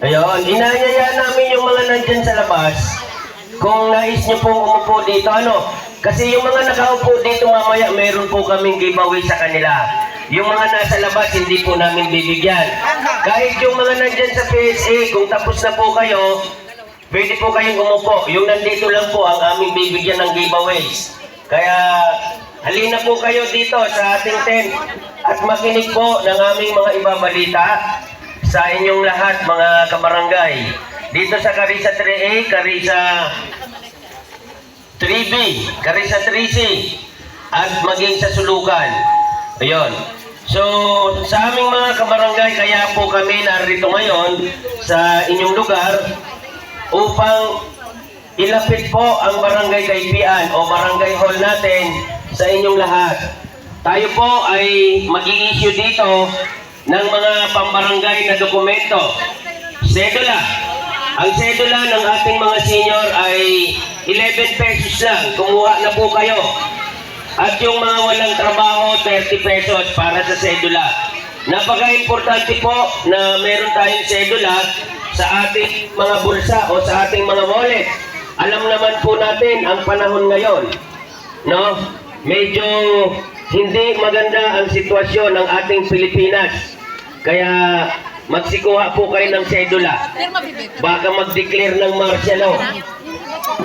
Ayun, inanyaya namin yung mga nandyan sa labas. Kung nais nyo pong umupo dito, kasi yung mga nakaupo dito mamaya, meron po kaming giveaway sa kanila. Yung mga nasa labas, hindi po namin bibigyan. Kahit yung mga nandyan sa PSA, kung tapos na po kayo, pwede po kayong umupo. Yung nandito lang po ang aming bibigyan ng giveaways. Kaya, halina po kayo dito sa ating tent at makinig po ng aming mga ibabalita sa inyong lahat mga kabarangay. Dito sa Carissa 3A, Carissa 3B, Carissa 3C, at maging sa Sulukan. Ayun. So, sa aming mga kabarangay, kaya po kami narito ngayon sa inyong lugar upang ilapit po ang barangay Kaypian o barangay hall natin sa inyong lahat. Tayo po ay mag-i-issue dito ng mga pambarangay na dokumento. Sedula. Ang sedula ng ating mga senior ay 11 pesos lang. Kumuha na po kayo. At yung mga walang trabaho, 30 pesos para sa sedula. Napaka-importante po na meron tayong sedula sa ating mga bulsa o sa ating mga wallet. Alam naman po natin ang panahon ngayon, no? Medyo hindi maganda ang sitwasyon ng ating Pilipinas. Kaya magsikuha po kayo ng sedula. Baka mag-declare ng martial law.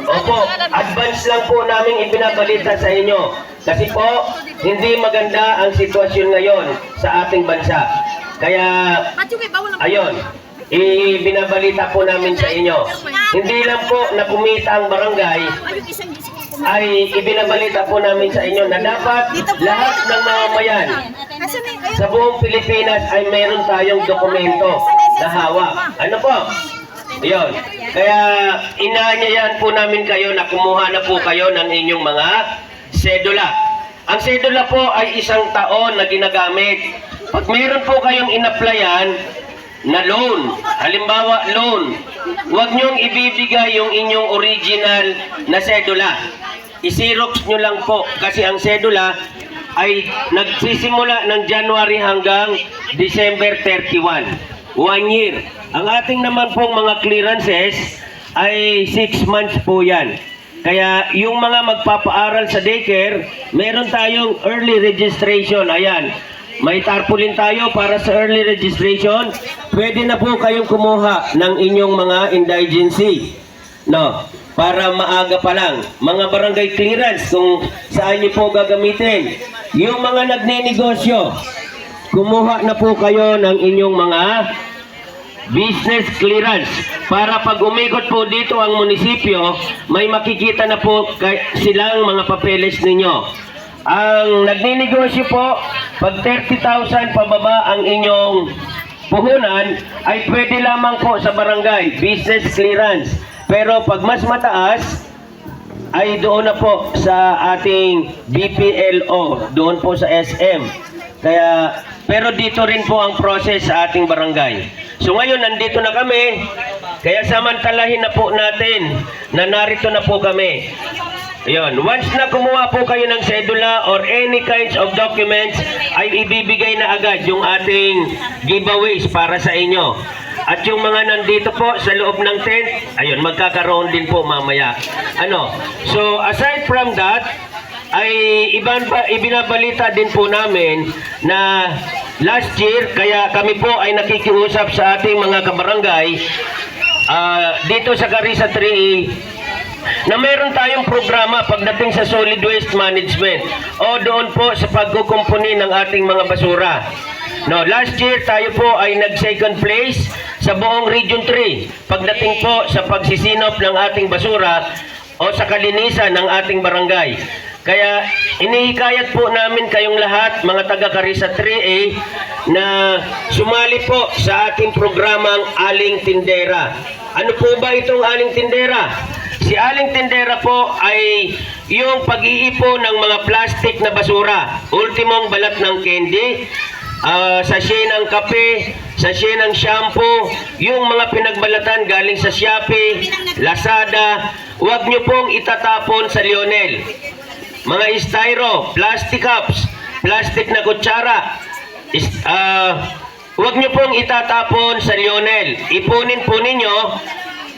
Opo, advance lang po namin ibinabalita sa inyo. Kasi po, hindi maganda ang sitwasyon ngayon sa ating bansa. Kaya, ayun, ibinabalita po namin sa inyo. Hindi lang po na kumita ang barangay, ay ibinabalita po namin sa inyo na dapat lahat ng mamamayan sa buong Pilipinas ay meron tayong dokumento na hawak. Ano po? Yun. Kaya inaanyayahan po namin kayo na kumuha na po kayo ng inyong mga sedula. Ang sedula po ay isang taon na ginagamit. Pag meron po kayong in-applyan na loan, halimbawa loan, huwag nyong ibibigay yung inyong original na sedula. I-xerox nyo lang po kasi ang sedula ay nagsisimula ng January hanggang December 31. 1 year. Ang ating naman pong mga clearances ay 6 months po yan. Kaya yung mga magpapaaral sa daycare, meron tayong early registration. Ayan. May tarpaulin tayo para sa early registration. Pwede na po kayong kumuha ng inyong mga indigency. No? Para maaga pa lang. Mga barangay clearance kung saan niyo po gagamitin. Yung mga nagninegosyo, kumuha na po kayo ng inyong mga business clearance para pag umikot po dito ang munisipyo, may makikita na po silang mga papeles ninyo. Ang nagninegosyo po, pag 30,000 pababa ang inyong puhunan, ay pwede lamang po sa barangay, business clearance. Pero pag mas mataas, ay doon na po sa ating BPLO, doon po sa SM. Kaya, pero dito rin po ang process sa ating barangay. So ngayon, nandito na kami, kaya samantalahin na po natin na narito na po kami. Ayun, once na kumuha po kayo ng sedula or any kinds of documents, ay ibibigay na agad yung ating giveaways para sa inyo. At yung mga nandito po sa loob ng tent, ayun, magkakaroon din po mamaya. So aside from that, ay ibinabalita din po namin na last year, kaya kami po ay nakikiusap sa ating mga kabarangay dito sa Carissa 3A na meron tayong programa pagdating sa solid waste management o doon po sa pagkukumpuni ng ating mga basura. No, last year tayo po ay nag-second place sa buong Region 3 pagdating po sa pagsisinop ng ating basura o sa kalinisan ng ating barangay. Kaya inihikayat po namin kayong lahat, mga taga Carissa 3A, na sumali po sa ating programang Aling Tindera. Ano po ba itong Aling Tindera? Si Aling Tindera po ay yung pag-iipon ng mga plastic na basura. Ultimong balat ng candy, sachet ng kape, sachet ng shampoo, yung mga pinagbalatan galing sa Shopee, Lazada, huwag nyo pong itatapon sa Lionel. Mga styro, plastic cups, plastic na kutsara, huwag niyo pong itatapon sa Lionel. Ipunin po ninyo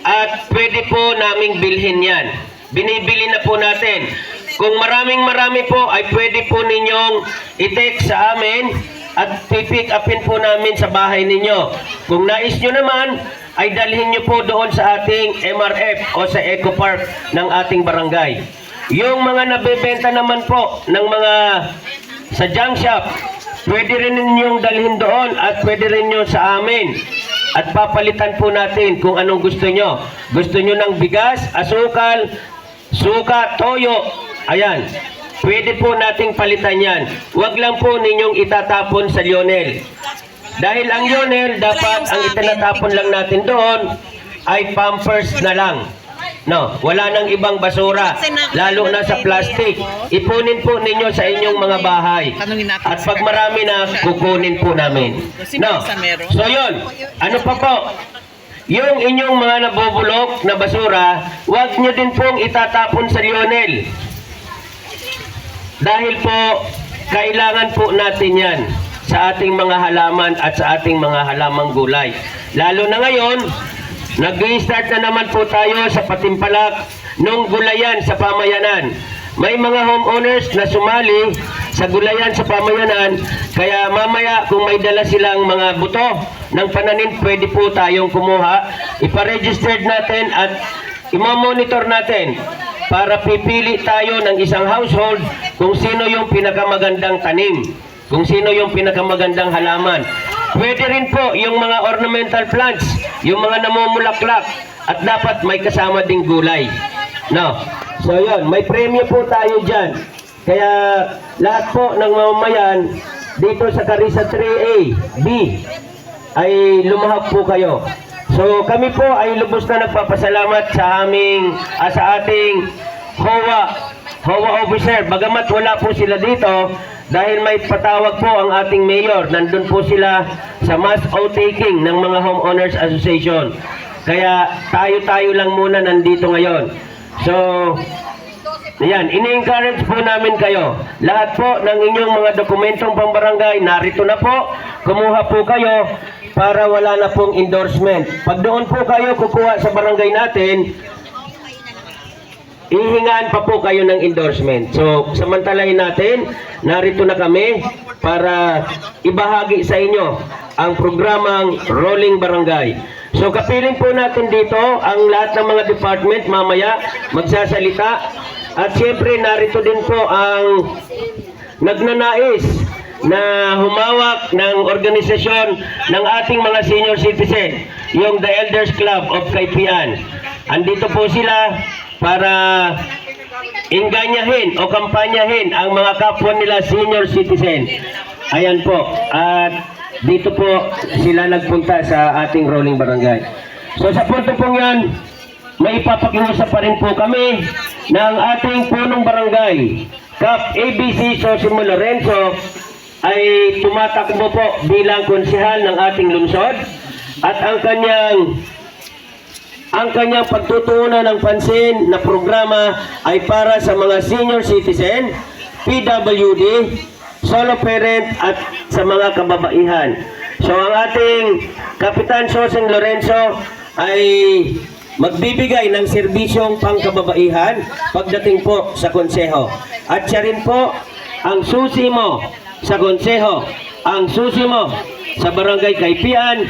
at pwede po naming bilhin yan. Binibili na po natin. Kung marami po ay pwede po ninyong i-text sa amin at pipick upin po namin sa bahay ninyo. Kung nais nyo naman, ay dalhin nyo po doon sa ating MRF o sa Eco Park ng ating barangay. Yung mga nabebenta naman po ng mga sa junk shop, pwede rin ninyong dalhin doon at pwede rin nyo sa amin. At papalitan po natin kung anong gusto nyo. Gusto nyo ng bigas, asukal, suka, toyo. Ayan. Pwede po nating palitan yan. Huwag lang po ninyong itatapon sa Lionel. Dahil ang Lionel, dapat ang itinatapon lang natin doon ay Pampers na lang. No, wala nang ibang basura, lalo na sa plastic. Ipunin po ninyo sa inyong mga bahay. At pag marami na, kukunin po namin. No. So yun, ano pa po? Yung inyong mga nabubulok na basura, huwag nyo din pong itatapon sa Lionel. Dahil po, kailangan po natin yan sa ating mga halaman at sa ating mga halamang gulay. Lalo na ngayon, nag-i-start na naman po tayo sa patimpalak ng gulayan sa pamayanan. May mga homeowners na sumali sa gulayan sa pamayanan, kaya mamaya kung may dala silang mga buto ng pananim, pwede po tayong kumuha. Iparegistered natin at imamonitor natin para pipili tayo ng isang household kung sino yung pinakamagandang tanim, kung sino yung pinakamagandang halaman. Pwede rin po yung mga ornamental plants, yung mga namumulaklak, at dapat may kasama ding gulay. No. So yun, may premyo po tayo dyan. Kaya lahat po ng mamamayan dito sa Carissa 3A, B, ay lumahap po kayo. So kami po ay lubos na nagpapasalamat sa ating HOA officer. Bagamat wala po sila dito, dahil may patawag po ang ating mayor, nandun po sila sa mass outtaking ng mga homeowners association. Kaya tayo lang muna nandito ngayon. So, ayan, ini-encourage po namin kayo. Lahat po ng inyong mga dokumentong pambarangay, narito na po. Kumuha po kayo para wala na pong endorsement. Pag doon po kayo kukuha sa barangay natin, ihingaan pa po kayo ng endorsement. So, samantalahin natin, narito na kami para ibahagi sa inyo ang programang Rolling Barangay. So, kapiling po natin dito ang lahat ng mga department mamaya magsasalita. At siyempre, narito din po ang nagnanais na humawak ng organisasyon ng ating mga senior citizen, yung The Elders Club of Kaypian. Andito po sila para inganyahin o kampanyahin ang mga kapwa nila senior citizen. Ayan po. At dito po sila nagpunta sa ating Rolling Barangay. So sa punto pong yan, may ipapakiusap pa rin po kami ng ating punong barangay. Kap ABC Sosimo Lorenzo ay tumatakbo po bilang konsehal ng ating lungsod. At ang kanyang pagtutuunan ng pansin na programa ay para sa mga senior citizen, PWD, solo parent at sa mga kababaihan. So ang ating Kapitan Soseng Lorenzo ay magbibigay ng serbisyong pangkababaihan pagdating po sa konseho. At siya rin po ang susi mo sa konseho, ang susi mo sa barangay Kaypian,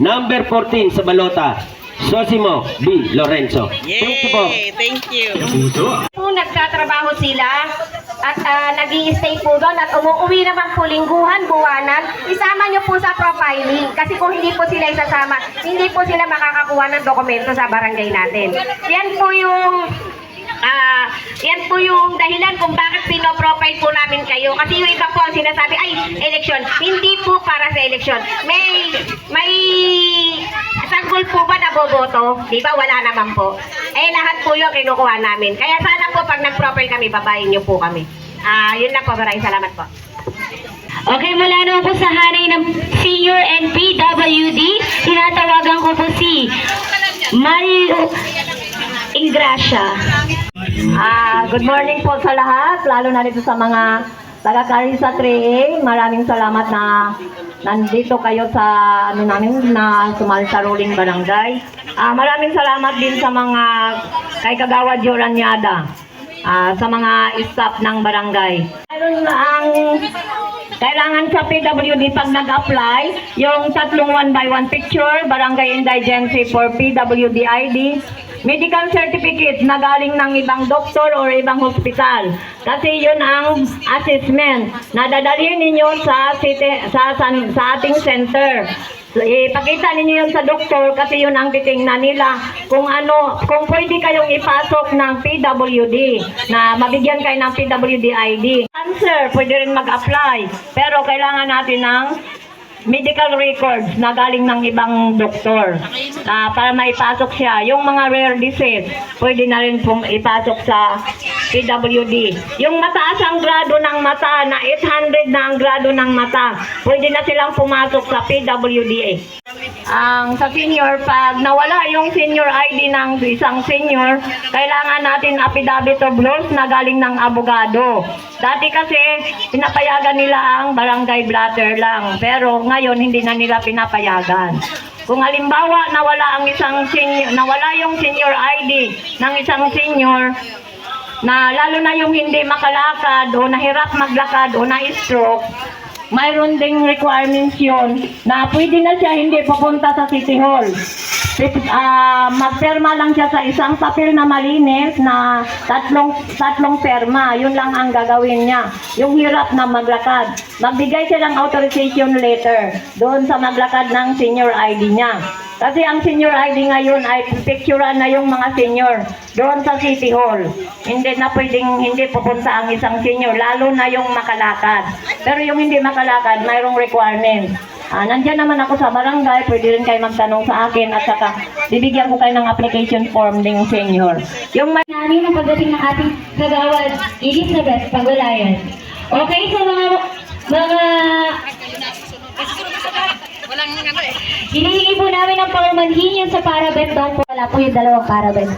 number 14 sa Balota. Sosimo B. Lorenzo. Thank you po. Thank you. Po nagtatrabaho sila at nag-i-stay po doon at umuwi naman po lingguhan, buwanan. Isama nyo po sa profiling kasi kung hindi po sila isasama, hindi po sila makakakuha ng dokumento sa barangay natin. Yan po yung dahilan kung bakit pinoprofile po namin kayo. Kasi yung iba po ang sinasabi, ay, eleksyon. Hindi po para sa eleksyon. May sanggol po ba na boboto? Di ba? Wala naman po. Eh, lahat po yung kinukuha namin. Kaya sana po pag nag-profile kami, babayin nyo po kami. Yun lang po. Maraming salamat po. Okay, mula naman po sa hanay ng Senior and PWD, tinatawagan ko po si Mario Ingracia. Good morning po sa lahat, lalo na dito sa mga taga Carissa 3A. Maraming salamat na nandito kayo sa ano namin na sumali sa ruling barangay. Maraming salamat din sa mga kay Kagawad Yoranyada, sa mga staff ng barangay. Mayroon ang kailangan sa PWD pag nag-apply, yung tatlong 1x1 picture, barangay indigency for PWD ID, medical certificate na galing ng ibang doktor or ibang hospital. Kasi yun ang assessment na dadalhin ninyo sa ating center. So, ipakita ninyo yun sa doktor kasi yun ang titingnan nila kung pwede kayong ipasok ng PWD na mabigyan kayo ng PWD ID. Cancer, pwede rin mag-apply pero kailangan natin ng medical records na galing ng ibang doktor para maipasok siya. Yung mga rare disease, pwede na rin pong ipasok sa PWD. Yung mataas ang grado ng mata, na 800 na ang grado ng mata, pwede na silang pumasok sa PWD. Sa senior, pag nawala yung senior ID ng isang senior, kailangan natin affidavit of loss na galing ng abogado. Dati kasi, pinapayagan nila ang barangay blatter lang. Pero ngayon, hindi na nila pinapayagan. Kung halimbawa, nawala yung senior ID ng isang senior, na lalo na yung hindi makalakad o nahirap maglakad o na-stroke, mayroon ding requirements yun na pwede na siya hindi papunta sa City Hall. Magperma lang siya sa isang papel na malinis na tatlong perma. Yun lang ang gagawin niya. Yung hirap na maglakad. Magbigay siya ng authorization letter doon sa maglakad ng senior ID niya. Kasi ang senior ID ngayon ay picturean na yung mga senior doon sa City Hall. Hindi na pwedeng hindi pupunta ang isang senior, lalo na yung makalakad. Pero yung hindi makalakad, mayroong requirement. Nandiyan naman ako sa barangay, pwede rin kayo magtanong sa akin at saka bibigyan ko kayo ng application form ng senior. Yung Namin ang pagdating ng ating Kagawad Elizabeth Pagulayan. Okay, so mga hinihingi po namin ang paumanhin yun sa parabet daw po. Wala po yung dalawang parabet.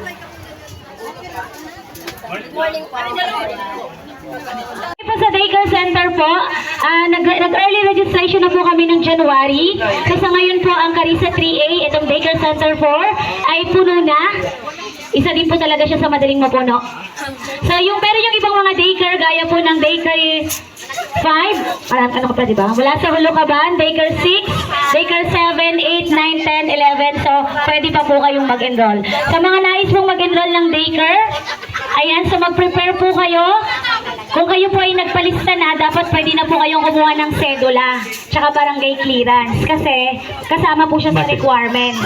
Po sa daycare center po, nag-early registration na po kami ng January. So sa ngayon po ang Carissa 3A, itong daycare center 4, ay puno na. Isa din po talaga siya sa madaling mapuno. So pero yung ibang mga daycare, gaya po ng daycare 5, ano ka pa diba? Wala sa Hulukaban, daycare 6, daycare 7, 8, 9, 10, 11. So pwede pa po kayong mag-enroll. Sa mga nais pong mag-enroll ng daycare, ayan, so mag-prepare po kayo. Kung kayo po ay nagpalista na, dapat pwede na po kayong kumuha ng sedula tsaka barangay clearance kasi kasama po siya sa requirements.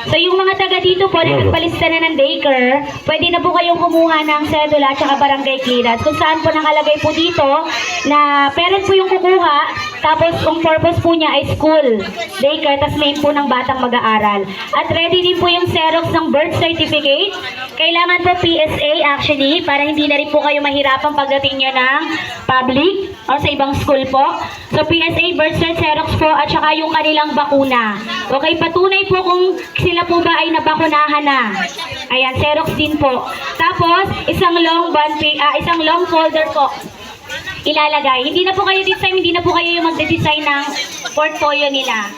So yung mga taga dito po na nagpalista na ng daycare, pwede na po kayong kumuha ng sedula at saka barangay clearance. Kung saan po nakalagay po dito na parent po yung kukuha, tapos ang purpose po niya ay school, daycare, tas name po ng batang mag-aaral. At ready din po yung xerox ng birth certificate. Kailangan po PSA actually, para hindi na rin po kayo mahirapan pagdating nyo ng public o sa ibang school po. So PSA, birth cert, xerox po, at saka yung kanilang bakuna. Okay, patunay po kung sila po ba ay nabakunahan na. Ayan, xerox din po. Tapos, isang long folder po ilalagay. Hindi na po kayo this time, hindi na po kayo yung magde-design ng portfolio nila.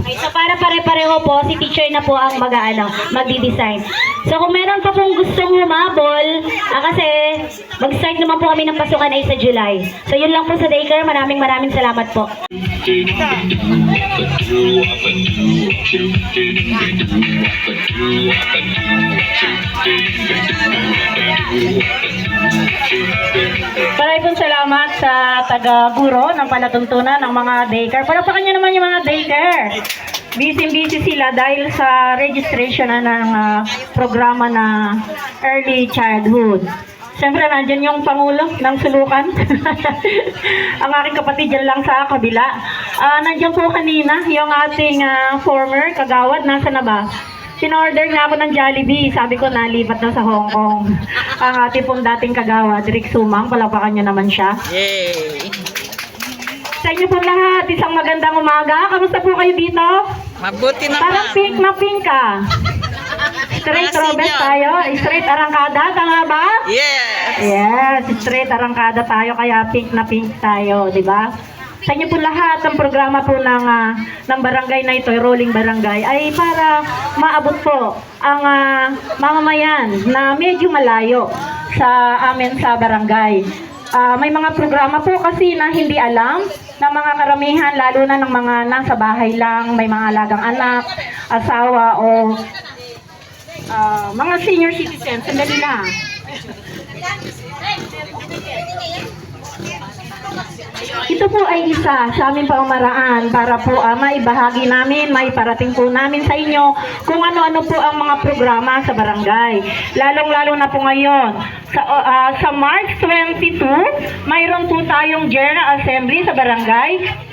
Okay, so para pare-pareho po, si teacher na po ang magdi-design. So kung meron pa pong gustong humabol, kasi mag-start naman po kami ng pasukan ay sa July. So yun lang po sa daycare. Maraming salamat po. Maraming salamat sa taga-guro ng palatuntunan ng mga daycare. Para pa kanya naman yung mga daycare. Busy sila dahil sa registration na ng programa na early childhood. Siyempre, nandyan yung Pangulo ng Sulukan. Ang aking kapatid dyan lang sa kabila. Nandyan po kanina yung ating former kagawad. Nasa na ba? Sinorder nga ako ng Jollibee. Sabi ko, nalipat na sa Hong Kong. Ang ating pong dating kagawad, Rick Sumang. Palapakan nyo naman siya. Yay! Sa inyo po lahat, isang magandang umaga. Kamusta po kayo dito? Mabuti naman. Parang pink na pink ka. Straight Mga Robert senior. tayo. Straight arangkada. Tama ba? Yeah! Yes, straight arangkada tayo kaya pink na pink tayo, di ba? Sa inyo po lahat, ang programa po ng barangay na ito, Rolling Barangay, ay para maabot po ang mamamayan na medyo malayo sa amin sa barangay. May mga programa po kasi na hindi alam ng mga karamihan, lalo na ng mga nasa bahay lang, may mga alagang anak, asawa o mga senior citizens. Sandali lang. Ito po ay isa sa aming pamamaraan para po maibahagi namin, maiparating po namin sa inyo kung ano-ano po ang mga programa sa barangay. Lalong-lalo na po ngayon, sa March 22, mayroon po tayong General Assembly sa barangay.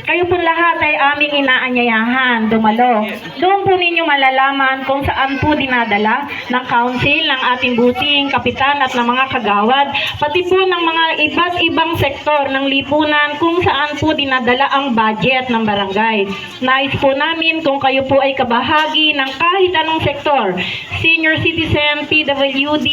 Kayo po lahat ay aming inaanyayahan, dumalo. Doon po ninyo malalaman kung saan po dinadala ng council, ng ating buting kapitan at ng mga kagawad, pati po ng mga iba't ibang sektor ng lipunan kung saan po dinadala ang budget ng barangay. Nais po namin kung kayo po ay kabahagi ng kahit anong sektor, senior citizen, PWD,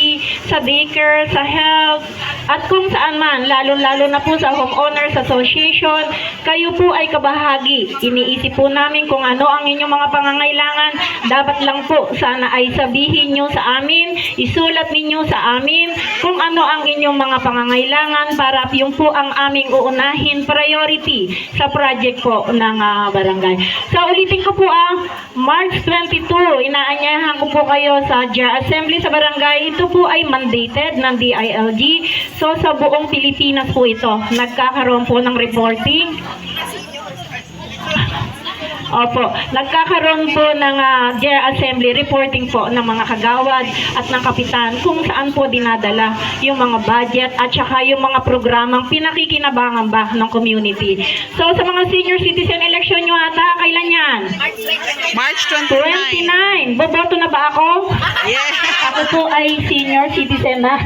sa daycare, sa health, at kung saan man, lalo-lalo na po sa homeowners association, kayo po ay kabahagi. Iniisip po namin kung ano ang inyong mga pangangailangan. Dapat lang po sana ay sabihin nyo sa amin, isulat ninyo sa amin kung ano ang inyong mga pangangailangan para yung po ang aming uunahin priority sa project po ng barangay. So ulitin ko po March 22, inaanyayahan ko po kayo sa Assembly sa barangay. Ito po ay mandated ng DILG. So sa buong Pilipinas po ito, nagkakaroon po ng reporting. Opo, nagkakaroon po ng General Assembly reporting po ng mga kagawad at ng kapitan kung saan po dinadala yung mga budget at saka yung mga programang pinakikinabangan ba ng community. So sa mga senior citizen election nyo ata, kailan yan? March 29. 29. Boboto na ba ako? Yeah. Ako po ay senior citizen na.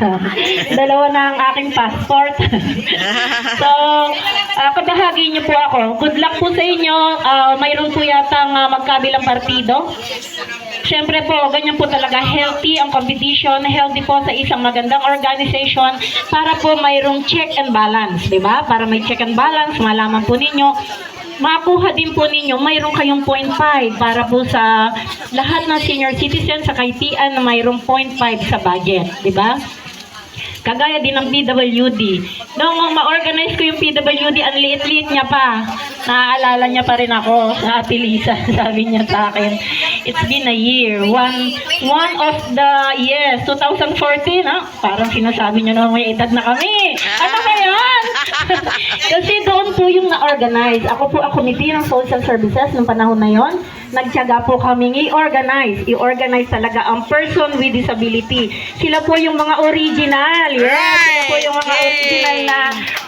Dalawa na ang aking passport. So, kabahagi niyo po ako. Good luck po sa inyo. Mayroon po yatang magkabilang partido. Siyempre po, ganyan po talaga healthy ang competition, healthy po sa isang magandang organization para po mayroong check and balance, di ba? Para may check and balance, malaman po ninyo, makuha din po ninyo, mayroong kayong 0.5 para po sa lahat ng senior citizens sa KPN na mayroong 0.5 sa budget, di ba? Kagaya din ng PWD. Noong ma-organize ko yung PWD, ang liit-liit niya pa. Naaalala niya pa rin ako sa Ate Lisa. Sabi niya sa akin, it's been a year. One of the years, 2014, parang sinasabi niya na may edad na kami. Ano ba yan? Kasi doon po yung na-organize. Ako po ang committee ng social services ng panahon na yon. Nagtiyaga po kaming i-organize. I-organize talaga ang person with disability. Sila po yung mga original. Yes, sila po yung mga original na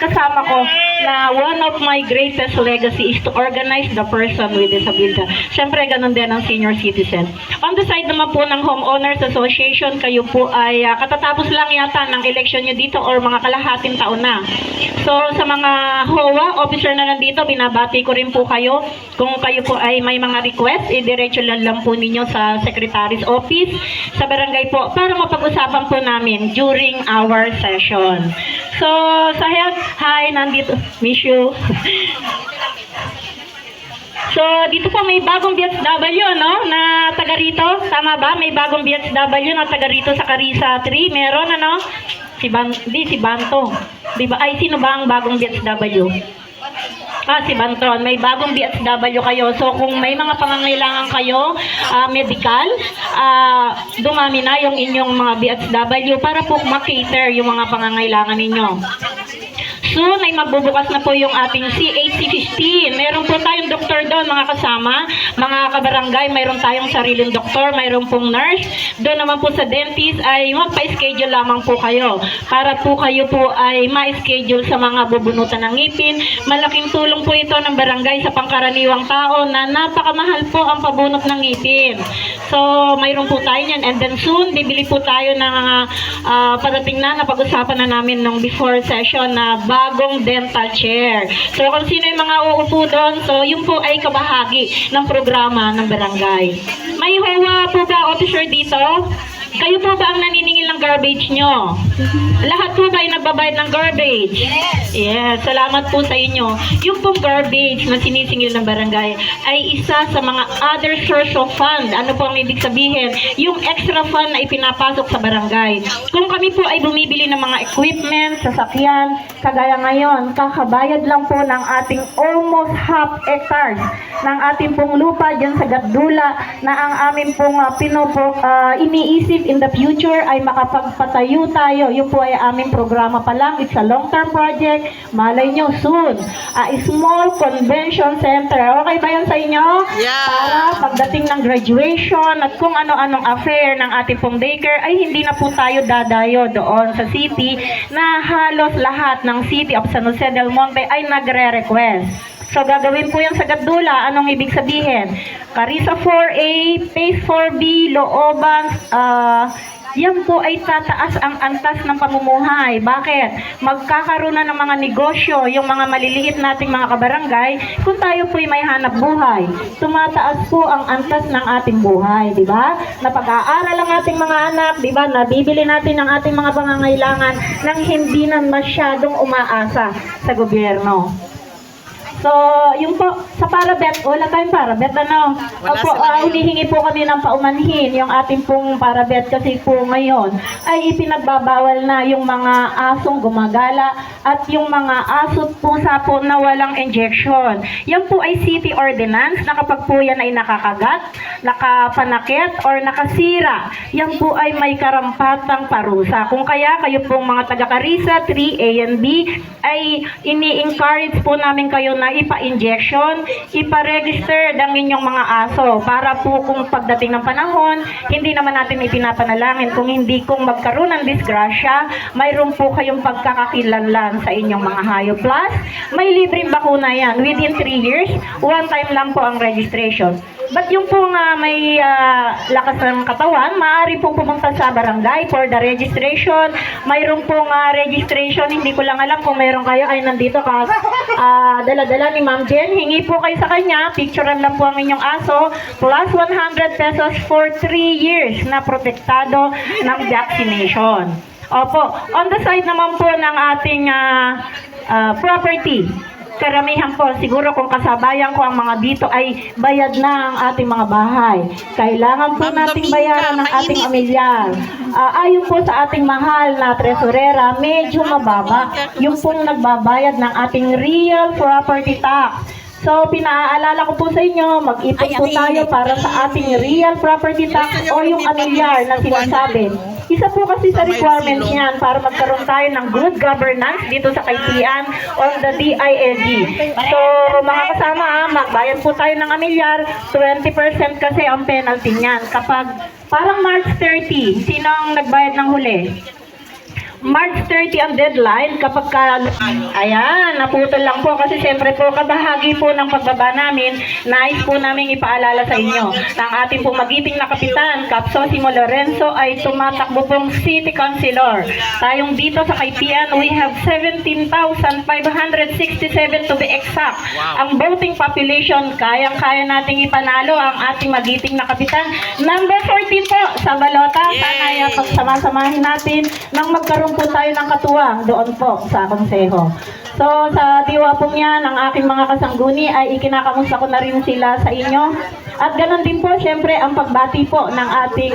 kasama ko na one of my greatest legacy is to organize the person with disability. Siyempre, ganun din ang senior citizen. On the side naman po ng Homeowners Association, kayo po ay katatapos lang yata ng election nyo dito or mga kalahating taon na. So, sa mga HOA, officer na nandito, binabati ko rin po kayo. Kung kayo po ay may mga request, i-diretso lang po ninyo sa Secretary's Office, sa barangay po, para mapag-usapan po namin during our session. So, sa health, hi, nandito, miss you. So, dito po may bagong BSW, no, na taga rito. Tama ba? May bagong BSW na taga rito sa Carissa 3. Meron, ano? Si Banto. Di ba? Ay, sino ba ang bagong BSW? Si Banton. May bagong BSW kayo. So, kung may mga pangangailangan kayo, medical, dumami na yung inyong mga BSW para po makater yung mga pangangailangan ninyo. Soon ay magbubukas na po yung ating CHC15. Meron po tayong doktor doon, mga kasama, mga kabarangay, mayroon tayong sariling doktor, mayroon pong nurse. Doon naman po sa dentist ay magpa-schedule lamang po kayo para po kayo po ay ma-schedule sa mga bubunutan ng ngipin. Malaking tulong po ito ng barangay sa pangkaraniwang tao na napakamahal po ang pabunot ng ngipin. So, mayroon po tayo yan. And then soon, bibili po tayo ng parating na pag-usapan na namin nung before session na bagong dental chair. So, kung sino yung mga uupo doon, so, yun po ay kabahagi ng programa ng barangay. May HOA po ba officer dito? Kayo po ba ang naniningil ng garbage nyo? Lahat po ba ay nagbabayad ng garbage? Yes, salamat po sa inyo. Yung pong garbage na sinisingil ng barangay ay isa sa mga other source of fund. Ano po ang ibig sabihin? Yung extra fund na ipinapasok sa barangay. Kung kami po ay bumibili ng mga equipment, sasakyan, kagaya ngayon, kakabayad lang po ng ating almost half hectares ng ating pong lupa dyan sa Gatdula na ang amin pong iniisip in the future ay makapagpatayo tayo. Yun po ay aming programa pa lang. It's a long-term project. Malay nyo, soon. A small convention center. Okay ba yan sa inyo? Yeah. Para pagdating ng graduation at kung ano-anong affair ng ating pong daycare ay hindi na po tayo dadayo doon sa city na halos lahat ng City of San Jose del Monte ay nagre-request. So, gagawin po yan sa Gatdula. Anong ibig sabihin? Carissa 4A, Phase 4B, Looban, yan po ay tataas ang antas ng pamumuhay. Bakit? Magkakaroon na ng mga negosyo, yung mga maliliit nating mga kabarangay, kung tayo po'y may hanap buhay. Tumataas po ang antas ng ating buhay, di ba? Napag-aaral ang ating mga anak, di ba? Nabibili natin ang ating mga pangangailangan nang hindi na masyadong umaasa sa gobyerno. So, yung po, sa parabet, wala tayong parabet, ano? Wala Opo, sa ngayon. humihingi po kami ng paumanhin, yung ating pong parabet kasi po ngayon ay ipinagbabawal na yung mga asong gumagala at yung mga aso pusa po na walang injection. Yan po ay city ordinance na kapag po yan ay nakakagat, nakapanakit, or nakasira, yan po ay may karampatang parusa. Kung kaya kayo pong mga taga-Carissa 3A and B ay ini-encourage po namin kayo na ipa-injection, ipa-register ang inyong mga aso para po kung pagdating ng panahon, hindi naman natin ipinapanalangin kung magkaroon ng disgrasya, mayroon po kayong pagkakakilanlan sa inyong mga hayop. Plus, may libreng bakuna yan. Within 3 years, one time lang po ang registration. But yung pong may lakas ng katawan, maaari pong pumunta sa barangay for the registration. Mayroon pong registration, hindi ko lang alam kung mayroon kayo, ay nandito ka, dala-dala ni Ma'am Jen. Hingi po kayo sa kanya, picturean lang po ang inyong aso, plus 100 pesos for 3 years na protektado ng vaccination. Opo, on the side naman po ng ating property, karamihan po, siguro kung kasabayan ko ang mga dito ay bayad na ang ating mga bahay. Kailangan po nating bayaran ng ating amilyar. Ayon po sa ating mahal na tresurera, medyo mababa yung pong nagbabayad ng ating real property tax. So, pinaaalala ko po sa inyo, mag-ipon po tayo para sa ating real property tax o yung amilyar na sinasabi. Isa po kasi sa requirements niyan para magkaroon tayo ng good governance dito sa Kaitian on the DILG. So, mga kasama, magbayad po tayo ng amilyar, 20% kasi ang penalty niyan. Kapag parang March 30, sino ang nagbayad ng huli? March 30 ang deadline kapag ayan, naputol lang po kasi siyempre po kabahagi po ng pagbaba namin, nais po namin ipaalala sa inyo ng ating pong magiting na kapitan, Capsosimo Lorenzo ay tumatakbo pong City Councilor. Tayong dito sa Kaitian, we have 17,567 to be exact. Ang voting population, kayang-kaya nating ipanalo ang ating magiting na kapitan. Number 14 po sa balota, sana ay pagsama-samahin natin nang magkaroon po tayo ng katuwang doon po sa konseho. So, sa diwa po niyan, ang aking mga kasangguni ay ikinakamusta ko na rin sila sa inyo. At ganun din po, syempre, ang pagbati po ng ating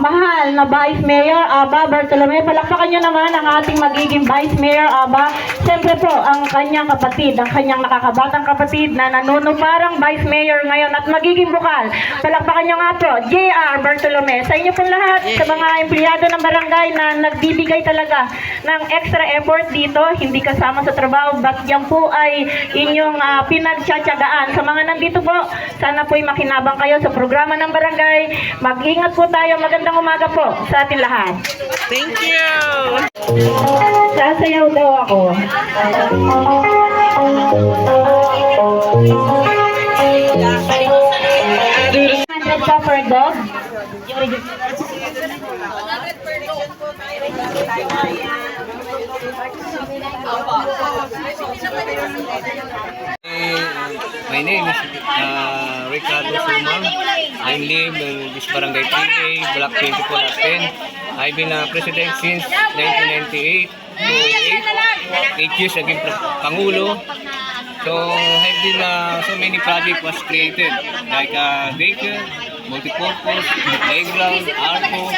mahal na Vice Mayor, Aba Bartolome. Palakpakan nyo naman ang ating magiging Vice Mayor, Aba. Syempre po, ang kanyang kapatid, ang kanyang nakakabatang kapatid na nanunuparang Vice Mayor ngayon at magiging bukal. Palakpakan nyo nga po, J.R. Bartolome. Sa inyo pong lahat, sa mga empleyado ng barangay na nagbibigay talaga ng extra effort dito, hindi kasama sa trabaho, but yan po ay inyong pinagtsatsagaan. Sa mga nandito po, sana po'y makinabang kayo sa programa ng barangay. Mag-ingat po tayo. Magandang umaga po sa ating lahat. Thank you. Sasayaw daw ako. $100 per dog. My name is Ricardo Sumang. I live in this barangay 3A, Block 24 at 10. I've been president since 1998 to 8 years naging Pangulo. So have been so many projects was created like daycare, multipurpose, playground, ARPO,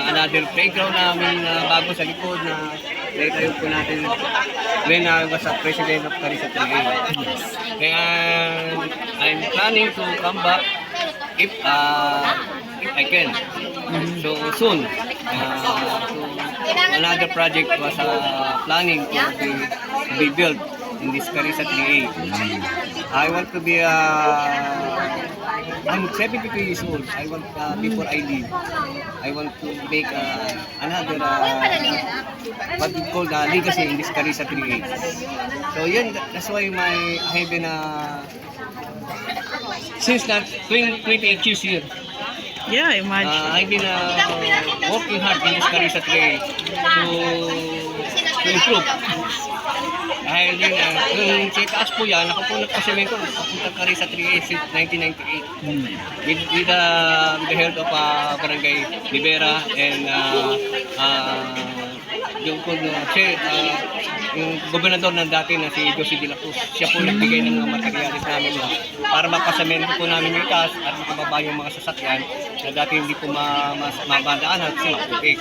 another playground namin bago sa likod na tayo po natin when I was a president of Carissa 3A. Kaya I'm planning to come back if I can. So soon. So another project was planning to be built in this Carissa 3A. I want to be I'm 72 years old. I want before I leave, I want to make another what we call legacy in this Carissa 3A. So yun, that's why I've been since that 28 years here. Yeah, imagine. I've been working hard in this Carissa 3A to improve. Dahil din, yung sa taas po yan, nakapunag pa semento, papunta Carissa 3A since 1998. With the help of Barangay Libera and yung gobernador ng dati na si Josie de la Cruz, siya po nagbigay ng mga materialis namin para mapasamento po namin yung taas at makababa yung mga sasakyan na dati hindi po mabandaanan kasi maputik.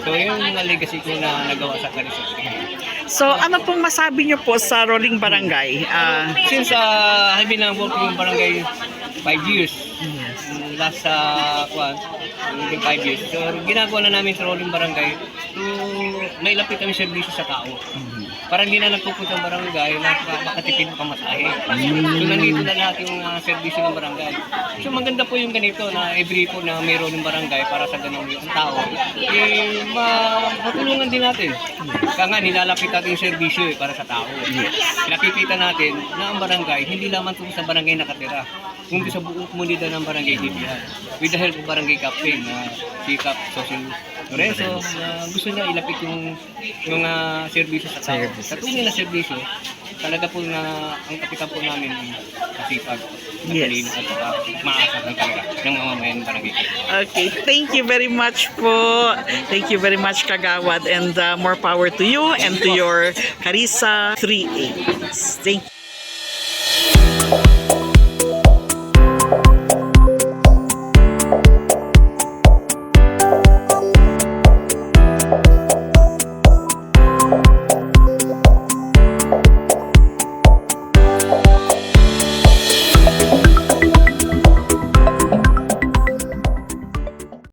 So yung legacy ko na nagawa sa Carissa 3A. So, ano pong masabi niyo po sa Rolling Barangay? Since I've been working in barangay 5 years, last 5 years. So, ginagawa na namin sa Rolling Barangay to mailapit kami serbisyo sa tao. Para hindi na nagpupunta ang barangay na makatipid pa matahe. So, nandito na lahat yung serbisyo ng barangay. So, maganda po yung ganito na every po na mayroon ng barangay para sa ganun yung tao. Matulungan din natin. Kaya nga, nilalapit natin yung serbisyo para sa tao. Nakikita natin na ang barangay, hindi lamang ito sa barangay nakatira, kundi sa buong komunidad ng barangay Gibian. With the help of barangay captain, si Cap Social Lorenzo, gusto niya ilapit yung serbisyo sa tao. Sa tunay na serbisyo, talaga po na ang kapitan po namin kasipag, matalino at maasas ng talaga ng mga mamayan ng barangay. Okay, thank you very much po. Thank you very much, Kagawad, and more power to you and to your Carissa 3A. Thank you.